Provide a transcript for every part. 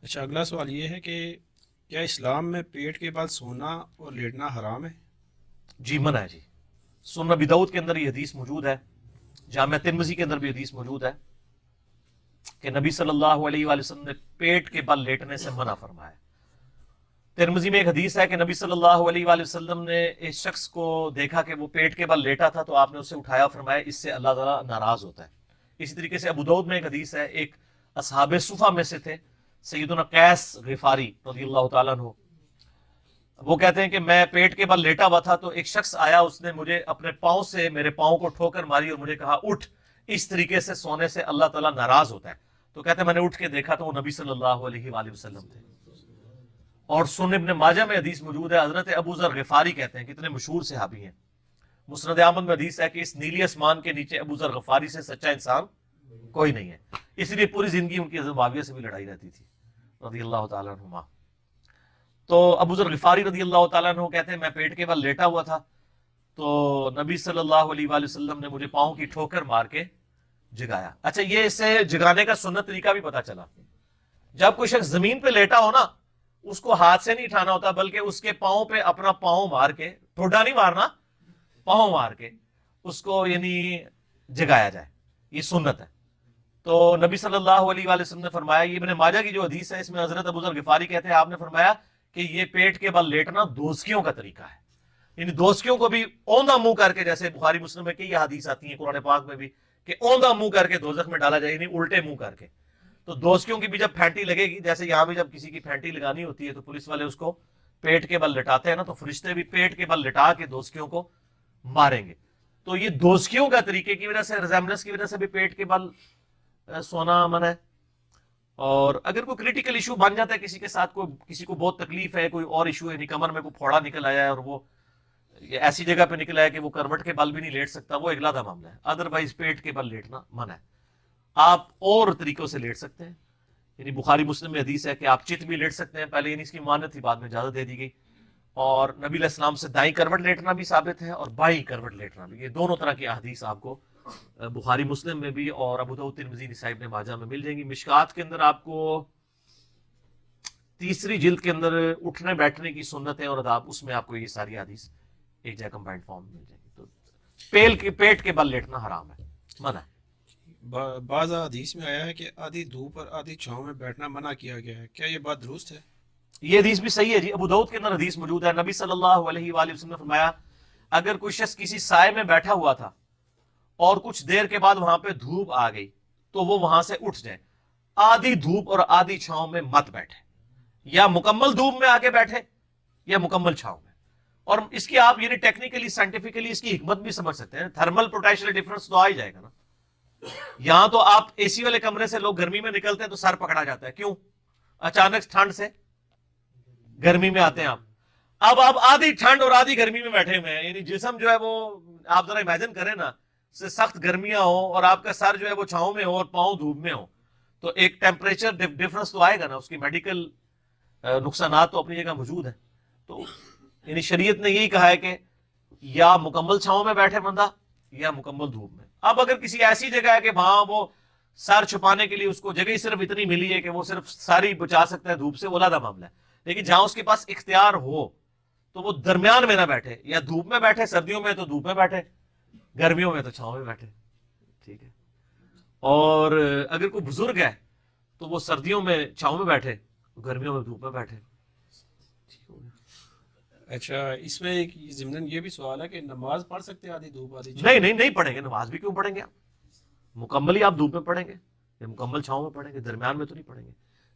اچھا، اگلا سوال یہ ہے کہ کیا اسلام میں پیٹ کے بعد سونا اور لیٹنا حرام ہے؟ جی منع ہے جی. سنن ابی داؤد کے اندر یہ حدیث موجود ہے، جامعہ ترمذی کے اندر بھی حدیث موجود ہے کہ نبی صلی اللہ علیہ وآلہ وسلم نے پیٹ کے بل لیٹنے سے منع فرمایا. ترمذی میں ایک حدیث ہے کہ نبی صلی اللہ علیہ وآلہ وسلم نے ایک شخص کو دیکھا کہ وہ پیٹ کے بل لیٹا تھا، تو آپ نے اسے اٹھایا، فرمایا اس سے اللہ تعالیٰ ناراض ہوتا ہے. اسی طریقے سے ابو داؤد میں ایک حدیث ہے، ایک اصحاب صفہ میں سے تھے سیدنا قیس غفاری رضی اللہ تعالیٰ عنہ، وہ کہتے ہیں کہ میں پیٹ کے بل لیٹا ہوا تھا تو ایک شخص آیا، اس نے مجھے اپنے پاؤں سے میرے پاؤں کو ٹھوکر ماری اور مجھے کہا اٹھ، اس طریقے سے سونے سے اللہ تعالیٰ ناراض ہوتا ہے. تو کہتے ہیں میں نے اٹھ کے دیکھا تو وہ نبی صلی اللہ علیہ وآلہ وسلم تھے. اور سنن ابن ماجہ میں حدیث موجود ہے، حضرت ابو ذر غفاری کہتے ہیں، کتنے مشہور صحابی ہیں. مسند احمد میں حدیث ہے کہ اس نیلی آسمان کے نیچے ابو ذر غفاری سے سچا انسان کوئی نہیں ہے. اس لیے پوری زندگی ان کی حضرت معاویہ سے بھی لڑائی رہتی تھی رضی اللہ تعالیٰ عنہما. تو ابو ذر غفاری رضی اللہ تعالیٰ عنہ کہتے ہیں میں پیٹ کے بل لیٹا ہوا تھا تو نبی صلی اللہ علیہ وآلہ وسلم نے مجھے پاؤں کی ٹھوکر مار کے جگایا. اچھا، یہ اس سے جگانے کا سنت طریقہ بھی پتا چلا. جب کوئی شخص زمین پہ لیٹا ہو نا، اس کو ہاتھ سے نہیں اٹھانا ہوتا، بلکہ اس کے پاؤں پہ اپنا پاؤں مار کے، ٹھوڈا نہیں مارنا، پاؤں مار کے اس کو یعنی جگایا جائے. یہ سنت ہے. تو نبی صلی اللہ علیہ وآلہ وسلم نے فرمایا، یہ ابن ماجہ کی جو حدیث ہے اس میں حضرت ابو ذر غفاری کہتے ہیں آپ نے فرمایا کہ یہ پیٹ کے بل لیٹنا دوزکیوں کا طریقہ ہے. یعنی دوزکیوں کو بھی اوندھا منہ کر کے، جیسے بخاری مسلم میں کئی حدیث آتی ہیں قرآن پاک میں بھی کہ اوندھا منہ کر کے دوزخ میں ڈالا جائے، یعنی الٹے منہ کر کے. تو دوزکیوں کی بھی جب پھینٹی لگے گی، جیسے یہاں بھی جب کسی کی پھینٹی لگانی ہوتی ہے تو پولیس والے اس کو پیٹ کے بل لٹاتے ہیں نا، تو فرشتے بھی پیٹ کے بل لٹا کے دوزکیوں کو ماریں گے. تو یہ دوزکیوں کا طریقے کی وجہ سے، ریزمبلنس کی وجہ سے بھی پیٹ کے بل سونا منع ہے. اور اگر کوئی کریٹیکل ایشو بن جاتا ہے کسی کے ساتھ، کوئی کسی کو بہت تکلیف ہے، کوئی اور ایشو ہے، کمر میں کوئی پھوڑا نکل آیا ہے اور وہ ایسی جگہ پہ نکل آیا کہ وہ کروٹ کے بل بھی نہیں لیٹ سکتا، وہ اگلا معاملہ ہے. ادروائز پیٹ کے بل لیٹنا منع ہے. آپ اور طریقوں سے لیٹ سکتے ہیں. یعنی بخاری مسلم میں حدیث ہے کہ آپ چت بھی لیٹ سکتے ہیں. پہلے یعنی اس کی مانت تھی، بعد میں اجازت دے دی گئی. اور نبی علیہ السلام سے دائیں کروٹ لیٹنا بھی ثابت ہے اور بائیں کروٹ لیٹنا بھی. یہ دونوں طرح کی احادیث آپ کو بخاری مسلم میں بھی اور ابو داؤد ترمذی نسائی ابن ماجہ میں مل جائیں گی. مشکات کے اندر آپ کو تیسری جلد کے اندر اٹھنے بیٹھنے کی سنت ہے اور آداب، اس میں آپ کو یہ ساری حدیث ایک جگہ کمبائنڈ فارم میں مل جائیں گی. تو پیٹ کے بل لیٹنا حرام ہے، منع ہے. بعض حدیث میں آیا ہے کہ آدھی دھوپ اور آدھی چھاؤں میں بیٹھنا منع کیا گیا ہے، کیا یہ بات درست ہے؟ یہ حدیث بھی صحیح ہے جی. ابو داؤد کے اندر حدیث موجود ہے، نبی صلی اللہ علیہ وآلہ وسلم نے فرمایا اگر کوئی شخص کسی سائے میں بیٹھا ہوا تھا اور کچھ دیر کے بعد وہاں پہ دھوپ آ گئی تو وہ وہاں سے اٹھ جائے. آدھی دھوپ اور آدھی چھاؤں میں مت بیٹھے، یا مکمل دھوپ میں آ کے بیٹھے یا مکمل چھاؤں میں. اور اس کی آپ یعنی ٹیکنیکلی سائنٹیفکلی اس کی حکمت بھی سمجھ سکتے ہیں. تھرمل پوٹینشیل ڈفرنس تو آ ہی جائے گا نا. یہاں تو آپ اے سی والے کمرے سے لوگ گرمی میں نکلتے ہیں تو سر پکڑا جاتا ہے، کیوں؟ اچانک ٹھنڈ سے گرمی میں آتے ہیں آپ. اب آپ آدھی ٹھنڈ اور آدھی گرمی میں بیٹھے ہوئے ہیں، یعنی جسم جو ہے وہ آپ ذرا امیجن کریں نا، سے سخت گرمیاں ہوں اور آپ کا سر جو ہے وہ چھاؤں میں ہو اور پاؤں دھوپ میں ہو، تو ایک ٹیمپریچر ڈفرنس تو آئے گا نا. اس کی میڈیکل نقصانات تو اپنی جگہ موجود ہیں. تو یعنی شریعت نے یہی کہا ہے کہ یا مکمل چھاؤں میں بیٹھے بندہ یا مکمل دھوپ میں. اب اگر کسی ایسی جگہ ہے کہ وہاں وہ سر چھپانے کے لیے اس کو جگہ ہی صرف اتنی ملی ہے کہ وہ صرف ساری بچا سکتا ہے دھوپ سے، وہ علیحدہ معاملہ ہے. لیکن جہاں اس کے پاس اختیار ہو تو وہ درمیان میں نہ بیٹھے، یا دھوپ میں بیٹھے، سردیوں میں تو دھوپ میں بیٹھے، گرمیوں میں تو چھاؤں میں بیٹھے. ٹھیک ہے. اور اگر کوئی بزرگ ہے تو وہ سردیوں میں چھاؤں میں بیٹھے، گرمیوں میں دھوپ میں بیٹھے. اچھا، اس میں ایک ضمن یہ بھی سوال ہے کہ نماز پڑھ سکتے ہیں آدھی دھوپ آدھی چھاؤں؟ نہیں پڑھیں گے. نماز بھی کیوں پڑھیں گے؟ آپ مکمل ہی آپ دھوپ میں پڑھیں گے یا مکمل چھاؤں میں پڑھیں گے، درمیان میں تو نہیں پڑھیں گے.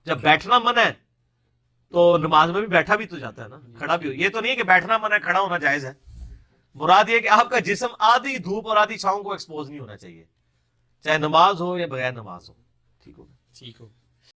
جب بیٹھنا منع ہے تو نماز میں بھی بیٹھا بھی تو جاتا ہے نا، کھڑا بھی ہو. یہ تو نہیں ہے کہ بیٹھنا منع ہے کھڑا ہونا جائز ہے. مراد یہ کہ آپ کا جسم آدھی دھوپ اور آدھی چھاؤں کو ایکسپوز نہیں ہونا چاہیے، چاہے نماز ہو یا بغیر نماز ہو. ٹھیک ہوگا. ٹھیک ہو.